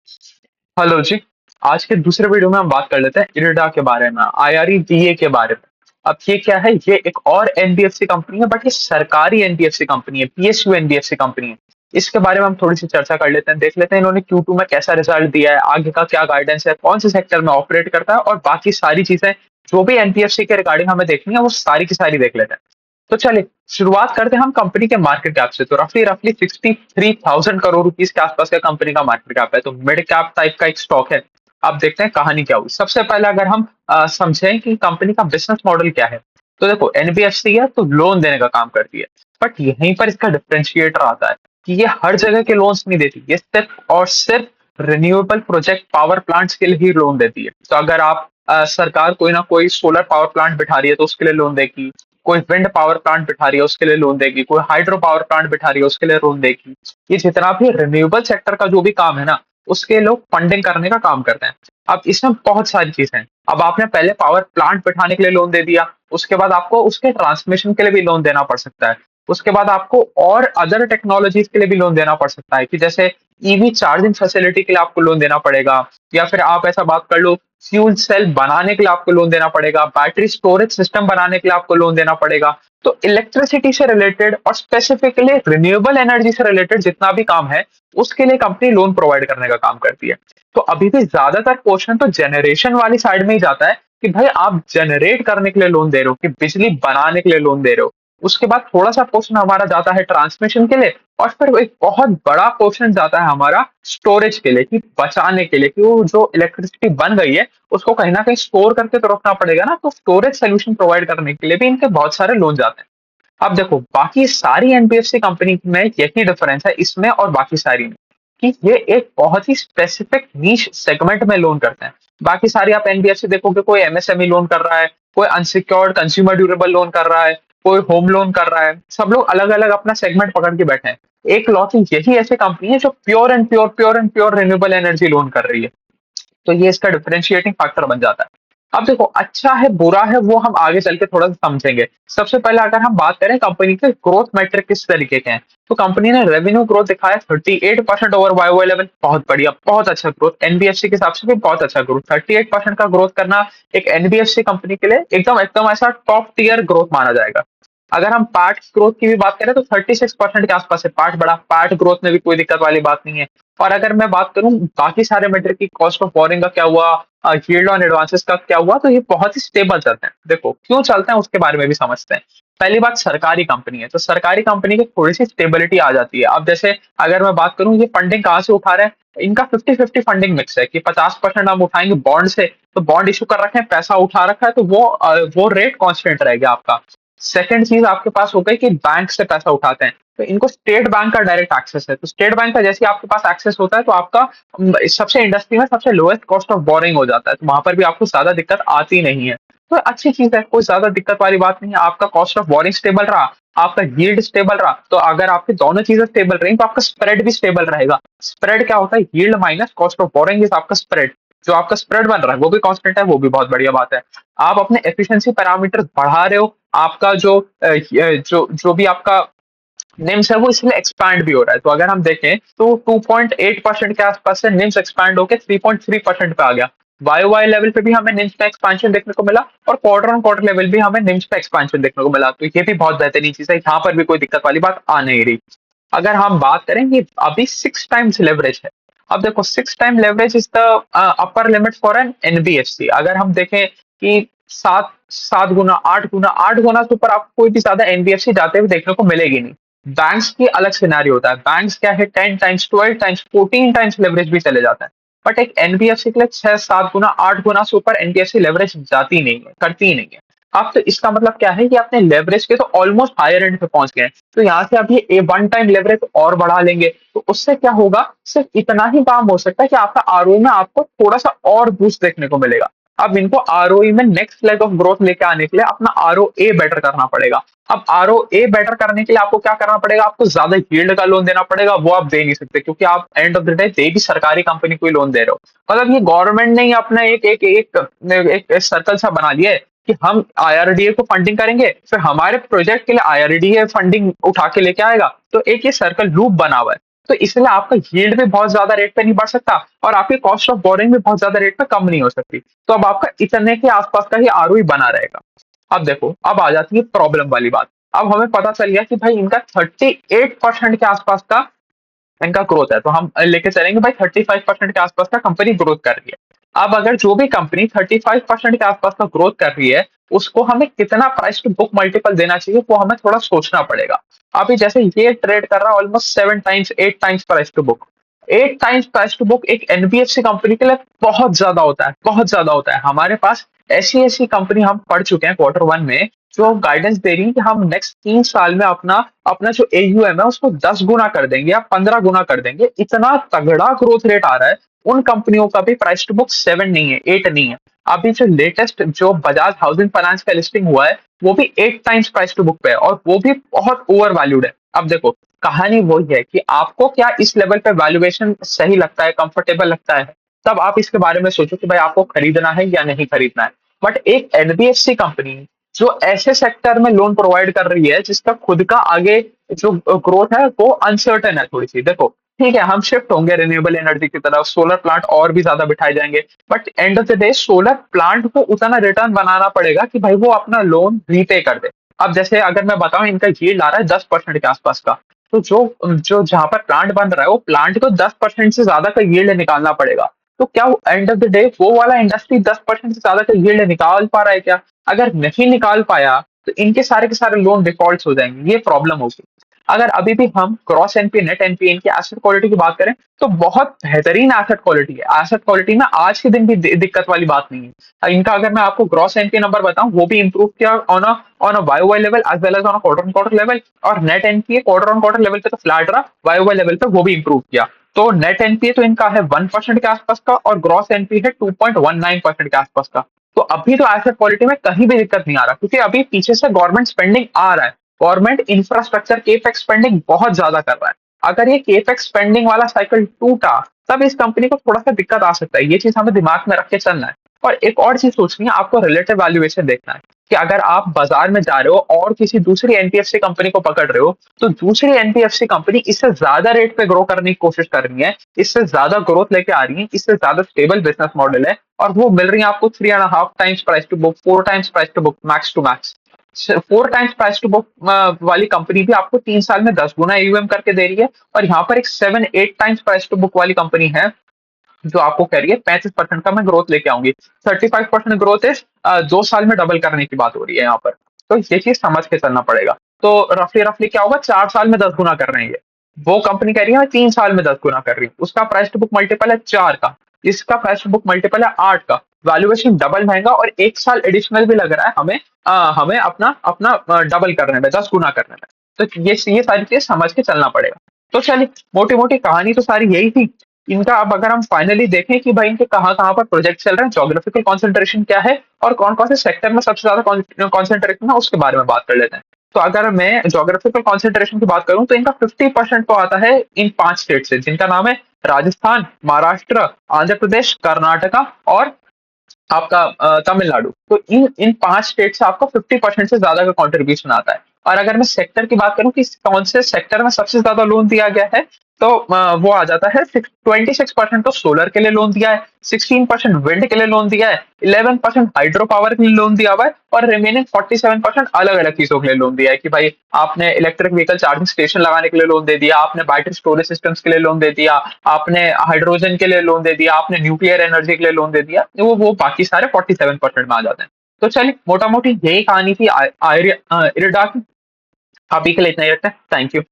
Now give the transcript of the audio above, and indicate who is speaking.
Speaker 1: Hello जी। आज के दूसरे वीडियो में हम बात कर लेते हैं इरडा के बारे में, आईआरईडीए के बारे में। अब ये क्या है, ये एक और एनबीएफसी कंपनी है, बट ये सरकारी एनबीएफसी कंपनी है, पीएसयू एनबीएफसी कंपनी है। इसके बारे में हम थोड़ी सी चर्चा कर लेते हैं, देख लेते हैं इन्होंने क्यू टू में कैसा रिजल्ट दिया है, आगे का क्या गाइडेंस है, कौन से सेक्टर में ऑपरेट करता है, और बाकी सारी चीजें जो भी एनबीएफसी के रिगार्डिंग हमें देखनी है वो सारी की सारी देख लेते हैं। तो चलिए शुरुआत करते हैं हम कंपनी के मार्केट कैप से। तो रफली रफली 63,000 करोड़ रुपीस के आसपास का कंपनी का मार्केट कैप है, तो मिड कैप टाइप का एक स्टॉक है। अब देखते हैं कहानी क्या हुई। सबसे पहले अगर हम समझें कि कंपनी का बिजनेस मॉडल क्या है, तो देखो एनबीएफसी है तो लोन देने का काम करती है। बट यहीं पर इसका डिफरेंशिएटर आता है कि ये हर जगह के लोन्स नहीं देती, ये सिर्फ और सिर्फ रिन्यूएबल प्रोजेक्ट पावर प्लांट्स के लिए ही लोन देती है। तो अगर आप सरकार कोई ना कोई सोलर पावर प्लांट बिठा रही है तो उसके लिए लोन देगी, कोई विंड पावर प्लांट बिठा रही है उसके लिए लोन देगी, कोई हाइड्रो पावर प्लांट बिठा रही है उसके लिए लोन देगी। ये जितना भी रिन्यूएबल सेक्टर का जो भी काम है ना, उसके लोग फंडिंग करने का काम करते हैं। अब इसमें बहुत सारी चीजें हैं। अब आपने पहले पावर प्लांट बिठाने के लिए लोन दे दिया, उसके बाद आपको उसके ट्रांसमिशन के लिए भी लोन देना पड़ सकता है। उसके बाद आपको और अदर टेक्नोलॉजीज के लिए भी लोन देना पड़ सकता है, कि जैसे ईवी चार्जिंग फैसिलिटी के लिए आपको लोन देना पड़ेगा, या फिर आप ऐसा बात कर लो फ्यूल सेल बनाने के लिए आपको लोन देना पड़ेगा, बैटरी स्टोरेज सिस्टम बनाने के लिए आपको लोन देना पड़ेगा। तो इलेक्ट्रिसिटी से रिलेटेड और स्पेसिफिकली रिन्यूएबल एनर्जी से रिलेटेड जितना भी काम है, उसके लिए कंपनी लोन प्रोवाइड करने का काम करती है। तो अभी भी ज्यादातर पोर्शन तो जनरेशन वाली साइड में ही जाता है, कि भाई आप जनरेट करने के लिए लोन दे रहे हो, कि बिजली बनाने के लिए लोन दे रहे हो। उसके बाद थोड़ा सा पोर्शन हमारा जाता है ट्रांसमिशन के लिए, और फिर एक बहुत बड़ा पोर्शन जाता है हमारा स्टोरेज के लिए, कि बचाने के लिए, कि वो जो इलेक्ट्रिसिटी बन गई है उसको कहीं ना कहीं स्टोर करके तो रखना पड़ेगा ना, तो स्टोरेज सोल्यूशन प्रोवाइड करने के लिए भी इनके बहुत सारे लोन जाते हैं। अब देखो बाकी सारी एनबीएफसी कंपनी में यही डिफरेंस है इसमें और बाकी सारी में, कि ये एक बहुत ही स्पेसिफिक नीश सेगमेंट में लोन करते हैं। बाकी सारी आप एनबीएफसी देखोगे, कोई एमएसएमई लोन कर रहा है, कोई अनसिक्योर्ड कंज्यूमर ड्यूरेबल लोन कर रहा है, कोई होम लोन कर रहा है, सब लोग अलग अलग अपना सेगमेंट पकड़ के बैठे हैं। एक लौती यही ऐसी कंपनी है जो प्योर रिन्यूएबल एनर्जी लोन कर रही है। तो ये इसका डिफरेंशिएटिंग फैक्टर बन जाता है। अब देखो अच्छा है बुरा है वो हम आगे चल के थोड़ा सा समझेंगे। सबसे पहले अगर हम बात करें कंपनी के ग्रोथ मैट्रिक किस तरीके के हैं, तो कंपनी ने रेवेन्यू ग्रोथ दिखाया 38% ओवर वाई लेवल, बहुत बढ़िया, बहुत अच्छा ग्रोथ, एनबीएफसी के हिसाब से भी बहुत अच्छा ग्रोथ। 38% का ग्रोथ करना एक एनबीएफसी कंपनी के लिए एकदम एकदम ऐसा टॉप टीयर ग्रोथ माना जाएगा। अगर हम पार्ट ग्रोथ की भी बात करें तो 36% के आसपास है, पार्ट बड़ा, पार्ट ग्रोथ में भी कोई दिक्कत वाली बात नहीं है। और अगर मैं बात करूं बाकी सारे मेट्रिक की, कॉस्ट ऑफ बोरिंग का क्या हुआ, यील्ड ऑन एडवांसेस का क्या हुआ, तो ये बहुत ही स्टेबल चलते हैं। देखो क्यों चलते हैं उसके बारे में भी समझते हैं। पहली बात, सरकारी कंपनी है तो सरकारी कंपनी की थोड़ी सी स्टेबिलिटी आ जाती है। अब जैसे अगर मैं बात करूं ये फंडिंग कहाँ से उठा रहे हैं, इनका 50-50 फंडिंग मिक्स है, कि 50% हम उठाएंगे बॉन्ड से, तो बॉन्ड इशू कर रखे हैं, पैसा उठा रखा है, तो वो रेट कांस्टेंट रहेगा आपका। सेकंड चीज आपके पास हो गई कि बैंक से पैसा उठाते हैं, तो इनको स्टेट बैंक का डायरेक्ट एक्सेस है। तो स्टेट बैंक का जैसे आपके पास एक्सेस होता है तो आपका सबसे इंडस्ट्री में सबसे लोएस्ट कॉस्ट ऑफ बोरिंग हो जाता है, तो वहां पर भी आपको ज्यादा दिक्कत आती नहीं है। तो अच्छी चीज है, कोई ज्यादा दिक्कत वाली बात नहीं है। आपका कॉस्ट ऑफ बोरिंग स्टेबल रहा, आपका यील्ड स्टेबल रहा, तो अगर आपकी दोनों चीजें स्टेबल रही तो आपका स्प्रेड भी स्टेबल रहेगा। स्प्रेड क्या होता है, yield minus cost of boring is आपका स्प्रेड। जो आपका स्प्रेड बन रहा है वो भी कांस्टेंट है, वो भी बहुत बढ़िया बात है। आप अपने एफिशिएंसी पैरामीटर बढ़ा रहे हो, आपका जो जो भी आपका निम्स है वो इसलिए एक्सपैंड भी हो रहा है। तो अगर हम देखें तो 2.8% के आसपास से निम्स एक्सपैंड होकर 3.3% पे आ गया। वाई वाई लेवल पे भी हमें निम्स पे एक्सपेंशन देखने को मिला, और क्वार्टर ऑन क्वार्टर लेवल भी हमें निम्स पे एक्सपेंशन देखने को मिला। तो ये भी बहुत बेहतरीन चीज है, यहाँ पर भी कोई दिक्कत वाली बात आ नहीं रही। अगर हम बात करें कि अभी 6 टाइम्स लेवरेज है। अब देखो 6 time leverage is the upper limit for an NBFC. अगर हम देखें कि 7 7 गुना 8 गुना 8 गुना से ऊपर आपको कोई भी ज्यादा एनबीएफसी जाते हुए देखने को मिलेगी नहीं। बैंक्स की अलग सिनारी होता है, बैंक्स क्या है 10 टाइम्स 12 टाइम्स 14 टाइम्स लेवरेज भी चले जाता है। बट एक एनबीएफसी के लिए 6 7 गुना 8 गुना से ऊपर एनबीएफसी लेवरेज जाती नहीं है, करती ही नहीं है। अब तो इसका मतलब क्या है कि अपने लेवरेज के तो ऑलमोस्ट हायर एंड पे पहुंच गए हैं। तो यहाँ से आप ये 1 टाइम लेवरेज और बढ़ा लेंगे, तो उससे क्या होगा, सिर्फ इतना ही काम हो सकता है कि आपका आरओई में आपको थोड़ा सा और बूस्ट देखने को मिलेगा। अब इनको आरओई में नेक्स्ट लेग ऑफ ग्रोथ लेके आने के लिए अपना आरओए बेटर करना पड़ेगा। अब आरओए बेटर करने के लिए आपको क्या करना पड़ेगा, आपको ज्यादा यील्ड का लोन देना पड़ेगा, वो आप दे नहीं सकते, क्योंकि आप end of the day they भी सरकारी कंपनी को ही लोन दे रहे हो। मतलब ये गवर्नमेंट ने ही अपना एक सर्कल सा बना लिया है, कि हम आईआरडीए को फंडिंग करेंगे, फिर हमारे प्रोजेक्ट के लिए आईआरडीए फंडिंग उठा के लेके आएगा। तो एक ये सर्कल लूप बना हुआ है। तो इसलिए आपका यील्ड भी बहुत ज्यादा रेट पे नहीं बढ़ सकता और आपकी कॉस्ट ऑफ बोरिंग भी बहुत ज्यादा रेट पे कम नहीं हो सकती। तो अब आपका इतने के आसपास का ही आरओई बना रहेगा। अब देखो, अब आ जाती है प्रॉब्लम वाली बात। अब हमें पता चल गया कि भाई इनका 38% के आसपास का इनका ग्रोथ है, तो हम लेके चलेंगे भाई 35% के आसपास का कंपनी ग्रोथ कर रही है। अब अगर जो भी कंपनी 35% के आसपास का ग्रोथ कर रही है, उसको हमें कितना प्राइस टू बुक मल्टीपल देना चाहिए, वो हमें थोड़ा सोचना पड़ेगा। अभी जैसे ये ट्रेड कर रहा है almost 7 times 8 times price to book. 8 times price to book एक एनबीएफसी कंपनी के लिए बहुत ज्यादा होता है, बहुत ज्यादा होता है। हमारे पास ऐसी ऐसी कंपनी हम पढ़ चुके हैं Q1 में, जो गाइडेंस दे रही है कि हम नेक्स्ट 3 साल में अपना अपना जो एयूएम है उसको 10 गुना कर देंगे या 15 गुना कर देंगे। इतना तगड़ा ग्रोथ रेट आ रहा है। उन कंपनियों का भी प्राइस टू बुक 7 नहीं है, 8 नहीं है। अभी जो लेटेस्ट जो बजाज हाउसिंग फाइनेंस का लिस्टिंग हुआ है, वो भी 8 टाइम्स प्राइस टू बुक पे है और वो भी बहुत ओवर वैल्यूड है। अब देखो, कहानी वही है कि आपको क्या इस लेवल पे वैल्यूएशन सही लगता है, कंफर्टेबल लगता है, तब आप इसके बारे में सोचो कि भाई आपको खरीदना है या नहीं खरीदना है। बट एक एनबीएफसी कंपनी जो ऐसे सेक्टर में लोन प्रोवाइड कर रही है जिसका खुद का आगे जो ग्रोथ है वो अनसर्टेन है थोड़ी सी। देखो, ठीक है, हम शिफ्ट होंगे रिन्यूएबल एनर्जी की तरफ, सोलर प्लांट और भी ज्यादा बिठाए जाएंगे, but end of the day solar plant को उतना रिटर्न बनाना पड़ेगा कि भाई वो अपना लोन रीपे कर दे। अब जैसे अगर मैं बताऊं, इनका यील्ड आ रहा है 10% के आसपास का, तो जो जो जहां पर प्लांट बन रहा है वो प्लांट को 10% से ज्यादा का यील्ड निकालना पड़ेगा। तो क्या एंड ऑफ द डे वो वाला इंडस्ट्री 10% से ज्यादा का यील्ड निकाल पा रहा है क्या? अगर नहीं निकाल पाया तो इनके सारे के सारे लोन डिफॉल्ट हो जाएंगे, ये प्रॉब्लम होगी। अगर अभी भी हम क्रॉस एनपी नेट एनपी इनकी एसेट क्वालिटी की बात करें, तो बहुत बेहतरीन एसेट क्वालिटी है। एसेट क्वालिटी ना आज के दिन भी दिक्कत वाली बात नहीं है। इनका अगर मैं आपको ग्रॉस एनपी नंबर बताऊं, वो भी इंप्रूव किया on a Y level as well as on quarter on quarter level. और net NPA quarter on quarter level पे तो फ्लैट रहा, वाई लेवल पे वो भी इंप्रूव किया। तो नेट एनपीए तो इनका है 1% के आसपास का और ग्रॉस एनपीए है 2.19% के आसपास का। तो अभी तो एसेट क्वालिटी में कहीं भी दिक्कत नहीं आ रहा, क्योंकि अभी पीछे से गवर्नमेंट स्पेंडिंग आ रहा है। गवर्नमेंट इंफ्रास्ट्रक्चर केपेक्स स्पेंडिंग बहुत ज्यादा कर रहा है। अगर ये केपेक्स स्पेंडिंग वाला साइकिल टूटा, तब इस कंपनी को थोड़ा सा दिक्कत आ सकता है। ये चीज हमें दिमाग में रख के चलना है। और एक और चीज सोचनी है, आपको रिलेटिव वैल्यूएशन देखना है कि अगर आप बाजार में जा रहे हो और किसी दूसरी एनपीएफसी कंपनी को पकड़ रहे हो, तो दूसरी एनपीएफसी कंपनी इससे ज्यादा रेट पे ग्रो करने की कोशिश कर रही है, इससे ज्यादा ग्रोथ लेके आ रही है, इससे ज्यादा स्टेबल बिजनेस मॉडल है, और वो मिल रही है आपको 3.5 times price to book, 4 times price to book, max to max. 4 times price to book वाली कंपनी भी आपको 3 साल में 10 गुना एयूएम करके दे रही है, और यहाँ पर एक 7-8 टाइम्स प्राइस टू बुक वाली कंपनी है जो आपको कह रही है 35% का मैं ग्रोथ लेके आऊंगी। 35% ग्रोथ है, 2 साल में डबल करने की बात हो रही है यहाँ पर। तो ये चीज समझ के चलना पड़ेगा। तो रफली रफली क्या होगा, 4 साल में 10 गुना कर रहे हैं ये। वो कंपनी कह रही है मैं 3 साल में 10 गुना कर रही हूँ, उसका प्राइस टू बुक मल्टीपल है 4 का, इसका प्राइस टू बुक मल्टीपल है 8 का। वैल्यूएशन डबल महंगा और 1 साल एडिशनल भी लग रहा है हमें, हमें अपना अपना डबल करने में, 10 गुना करने में। तो ये सारी चीज समझ के चलना पड़ेगा। तो चलिए, मोटी मोटी कहानी तो सारी यही थी इनका। अब अगर हम फाइनली देखें कि भाई इनके कहाँ कहाँ पर प्रोजेक्ट चल रहे हैं, जोग्राफिकल कॉन्सेंट्रेशन क्या है और कौन कौन से सेक्टर में सबसे ज्यादा कॉन्सेंट्रेशन है, उसके बारे में बात कर लेते हैं। तो अगर मैं जोग्राफिकल कॉन्सेंट्रेशन की बात करूं, तो इनका 50% तो आता है इन 5 स्टेट से, जिनका नाम है राजस्थान, महाराष्ट्र, आंध्र प्रदेश, कर्नाटका और आपका तमिलनाडु। तो इन इन 5 स्टेट से आपको 50% से ज्यादा का कंट्रीब्यूशन आता है। और अगर मैं सेक्टर की बात करूं कि कौन से सेक्टर में सबसे ज्यादा लोन दिया गया है, तो वो आ जाता है 26% तो सोलर के लिए लोन दिया है, 16% विंड के लिए लोन दिया है, 11% हाइड्रो पावर के लिए लोन दिया हुआ है, और रिमेनिंग 47% अलग अलग चीजों के लिए लोन दिया है कि भाई आपने इलेक्ट्रिक व्हीकल चार्जिंग स्टेशन लगाने के लिए लोन दे दिया, आपने बैटरी स्टोरेज सिस्टम्स के लिए लोन दे दिया, आपने हाइड्रोजन के लिए लोन दे दिया, आपने न्यूक्लियर एनर्जी के लिए लोन दे दिया, वो बाकी सारे 47% में आ जाते हैं। तो चलिए, मोटा मोटी यही कहानी थी इरिडा की। अभी के लिए इतना ही रखते हैं। Thank you.